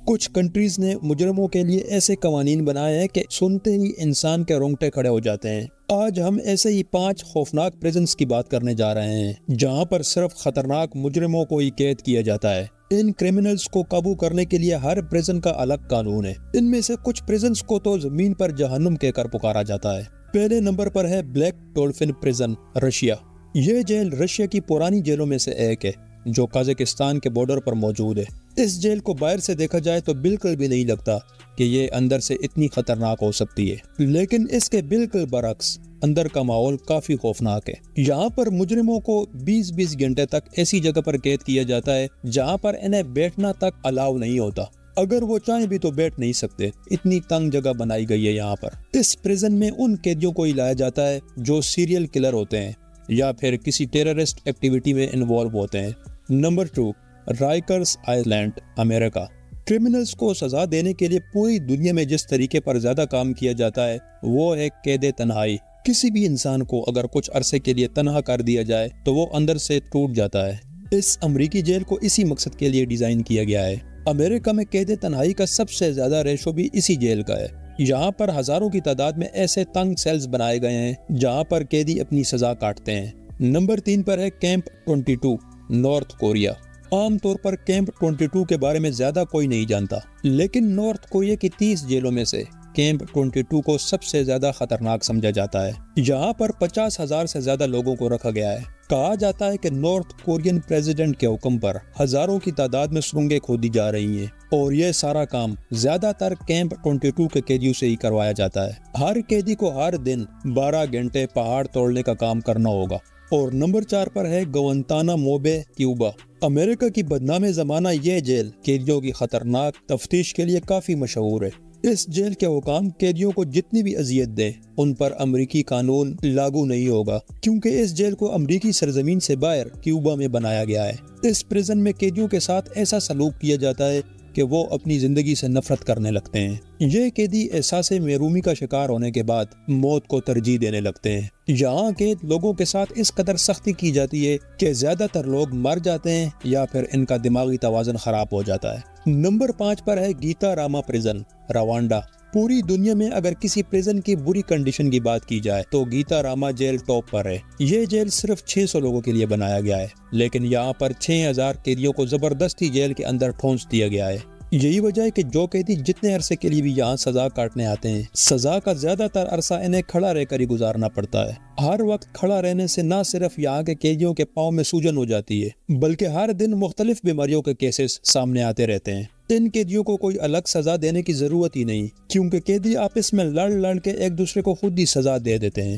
کچھ کنٹریز نے مجرموں کے لیے ایسے قوانین بنائے ہیں کہ سنتے ہی انسان کے رونگٹے کھڑے ہو جاتے ہیں۔ آج ہم ایسے ہی 5 خوفناک پریزنز کی بات کرنے جا رہے ہیں جہاں پر صرف خطرناک مجرموں کو ہی قید کیا جاتا ہے۔ ان کرمنلز کو قابو کرنے کے لیے ہر پریزن کا الگ قانون ہے۔ ان میں سے کچھ پریزنز کو تو زمین پر جہنم کہہ کر پکارا جاتا ہے۔ پہلے نمبر پر ہے بلیک ڈولفن پریزن، رشیا۔ یہ جیل رشیا کی پرانی جیلوں میں سے ایک ہے جو قازقستان کے بارڈر پر موجود ہے۔ اس جیل کو باہر سے دیکھا جائے تو بالکل بھی نہیں لگتا کہ یہ اندر سے اتنی خطرناک ہو سکتی ہے، لیکن اس کے بالکل برعکس اندر کا ماحول کافی خوفناک ہے۔ یہاں پر مجرموں کو 20 گھنٹے تک ایسی جگہ پر قید کیا جاتا ہے جہاں پر انہیں بیٹھنا تک الاؤ نہیں ہوتا۔ اگر وہ چاہیں بھی تو بیٹھ نہیں سکتے، اتنی تنگ جگہ بنائی گئی ہے یہاں پر۔ اس پریزن میں ان قیدیوں کو ہی لایا جاتا ہے جو سیریل کلر ہوتے ہیں یا پھر کسی ٹیررسٹ ایکٹیویٹی میں انوالو ہوتے ہیں۔ نمبر 2، رائکرز آئلینڈ، امریکہ۔ کرمنلز کو سزا دینے کے لیے پوری دنیا میں جس طریقے پر زیادہ کام کیا جاتا ہے وہ ہے قید تنہائی۔ کسی بھی انسان کو اگر کچھ عرصے کے لیے تنہا کر دیا جائے تو وہ اندر سے ٹوٹ جاتا ہے۔ اس امریکی جیل کو اسی مقصد کے لیے ڈیزائن کیا گیا ہے۔ امریکہ میں قید تنہائی کا سب سے زیادہ ریشو بھی اسی جیل کا ہے۔ یہاں پر ہزاروں کی تعداد میں ایسے تنگ سیلز بنائے گئے ہیں جہاں پر قیدی اپنی سزا کاٹتے ہیں۔ نمبر 3 پر ہے کیمپ 22، نارتھ کوریا۔ عام طور پر کیمپ 22 کے بارے میں زیادہ کوئی نہیں جانتا، لیکن نارتھ کوریا کی 30 جیلوں میں سے کیمپ 22 کو سب سے زیادہ خطرناک سمجھا جاتا ہے۔ یہاں پر 50,000 سے زیادہ لوگوں کو رکھا گیا ہے۔ کہا جاتا ہے کہ نارتھ کورین پریزیڈنٹ کے حکم پر ہزاروں کی تعداد میں سرنگیں کھودی جا رہی ہیں، اور یہ سارا کام زیادہ تر کیمپ 22 کے قیدیوں سے ہی کروایا جاتا ہے۔ ہر قیدی کو ہر دن 12 گھنٹے پہاڑ توڑنے کا کام کرنا ہوگا۔ اور نمبر 4 پر ہے گوانتانامو بے، کیوبا۔ امریکہ کی بدنام زمانہ یہ جیل قیدیوں کی خطرناک تفتیش کے لیے کافی مشہور ہے۔ اس جیل کے حکام قیدیوں کو جتنی بھی اذیت دیں ان پر امریکی قانون لاگو نہیں ہوگا، کیونکہ اس جیل کو امریکی سرزمین سے باہر کیوبا میں بنایا گیا ہے۔ اس پریزن میں قیدیوں کے ساتھ ایسا سلوک کیا جاتا ہے کہ وہ اپنی زندگی سے نفرت کرنے لگتے ہیں۔ یہ قیدی احساس محرومی کا شکار ہونے کے بعد موت کو ترجیح دینے لگتے ہیں۔ یہاں قید لوگوں کے ساتھ اس قدر سختی کی جاتی ہے کہ زیادہ تر لوگ مر جاتے ہیں یا پھر ان کا دماغی توازن خراب ہو جاتا ہے۔ نمبر 5 پر ہے گیتا راما پریزن، روانڈا۔ پوری دنیا میں اگر کسی پریزن کی بری کنڈیشن کی بات کی جائے تو گیتا راما جیل ٹاپ پر ہے۔ یہ جیل صرف 600 لوگوں کے لیے بنایا گیا ہے، لیکن یہاں پر 6000 قیدیوں کو زبردستی جیل کے اندر ٹھونس دیا گیا ہے۔ یہی وجہ ہے کہ جو قیدی جتنے عرصے کے لیے بھی یہاں سزا کاٹنے آتے ہیں، سزا کا زیادہ تر عرصہ انہیں کھڑا رہ کر ہی گزارنا پڑتا ہے۔ ہر وقت کھڑا رہنے سے نہ صرف یہاں کے قیدیوں کے پاؤں میں سوجن ہو جاتی ہے، بلکہ ہر دن مختلف بیماریوں کے کیسز سامنے آتے رہتے ہیں۔ ان قیدیوں کو کوئی الگ سزا دینے کی ضرورت ہی نہیں، کیونکہ قیدی آپس میں لڑ کے ایک دوسرے کو خود ہی سزا دے دیتے ہیں۔